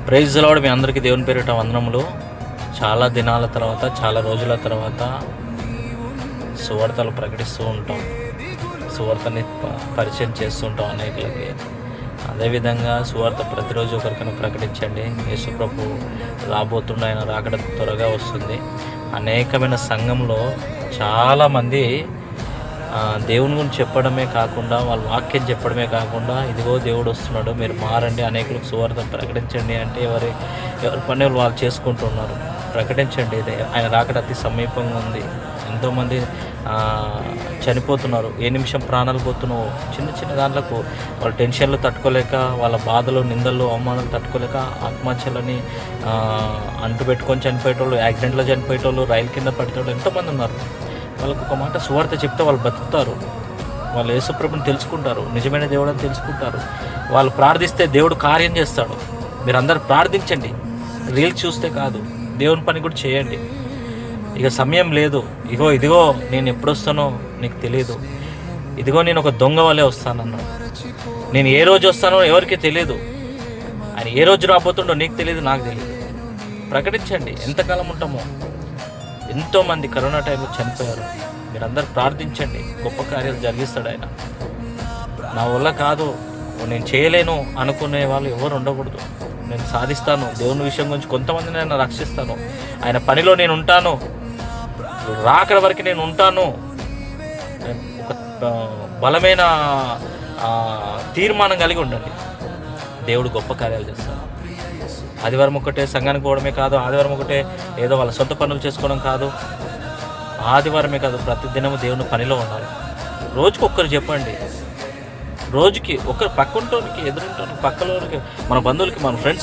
Praise the lord. మీ అందరికీ దేవుని పేరిట వందనములు. చాలా దినాల తర్వాత, చాలా రోజుల తర్వాత సువార్తలు ప్రకటిస్తూ ఉంటాం, సువార్తని పరిచయం చేస్తూ ఉంటాం అనేకులకి. అదేవిధంగా సువార్త ప్రతిరోజు ఒకరికైనా ప్రకటించండి. యేసు ప్రభు రాబోతుండే, ఆయన రాకడ త్వరగా వస్తుంది. అనేకమైన సంఘంలో చాలామంది దేవుని గురించి చెప్పడమే కాకుండా, వాళ్ళ వాక్యం చెప్పడమే కాకుండా, ఇదిగో దేవుడు వస్తున్నాడు, మీరు మారండి, అనేకులకు సువార్త ప్రకటించండి అంటే ఎవరి పని వాళ్ళు చేసుకుంటున్నారు. ప్రకటించండి, ఇది ఆయన రాకడ అతి సమీపంగా ఉంది. ఎంతోమంది చనిపోతున్నారు. ఏ నిమిషం ప్రాణాలు పోతున్నావు. చిన్న చిన్న దాంట్లకు వాళ్ళ టెన్షన్లు తట్టుకోలేక, వాళ్ళ బాధలు, నిందలు, అవమానాలు తట్టుకోలేక ఆత్మహత్యలని అంటు పెట్టుకొని చనిపోయేటోళ్ళు, యాక్సిడెంట్లో చనిపోయేటోళ్ళు, రైలు కింద పడేటోళ్ళు ఎంతోమంది ఉన్నారు. వాళ్ళకు ఒక మాట సువార్త చెప్తే వాళ్ళు బతుకుతారు. వాళ్ళు యేసుప్రభుని తెలుసుకుంటారు, నిజమైన దేవుడు అని తెలుసుకుంటారు. వాళ్ళు ప్రార్థిస్తే దేవుడు కార్యం చేస్తాడు. మీరు అందరు ప్రార్థించండి, రీల్స్ చూస్తే కాదు, దేవుని పని కూడా చేయండి. ఇక సమయం లేదు. ఇదిగో నేను ఎప్పుడు వస్తానో నీకు తెలియదు. ఇదిగో నేను ఒక దొంగ వల్లే వస్తానన్నాడు. నేను ఏ రోజు వస్తానో ఎవరికి తెలియదు. ఆయన ఏ రోజు రాబోతుండో నీకు తెలియదు, నాకు తెలియదు. ప్రకటించండి. ఎంతకాలం ఉంటామో. ఎంతోమంది కరోనా టైంలో చనిపోయారు. మీరందరూ ప్రార్థించండి, గొప్ప కార్యాలు జరిగిస్తాడు ఆయన. నా వల్ల కాదు, నేను చేయలేను అనుకునే వాళ్ళు ఎవరు ఉండకూడదు. నేను సాధిస్తాను, దేవుని విషయం గురించి కొంతమందిని నేను రక్షిస్తాను, ఆయన పనిలో నేను ఉంటాను, రాకడ వరకు నేను ఉంటాను. ఒక బలమైన తీర్మానం కలిగి ఉండండి. దేవుడు గొప్ప కార్యాలు చేస్తాడు. ఆదివారం ఒకటే సంఘానికి పోవడమే కాదు, ఆదివారం ఒకటే ఏదో వాళ్ళ సొంత పనులు చేసుకోవడం కాదు, ఆదివారమే కాదు, ప్రతిదినము దేవుని పనిలో ఉండాలి. రోజుకి ఒక్కరు చెప్పండి. రోజుకి ఒకరు పక్కంటోనికి, ఎదురుంటోనికి, పక్కలోనికి, మన బంధువులకి, మన ఫ్రెండ్స్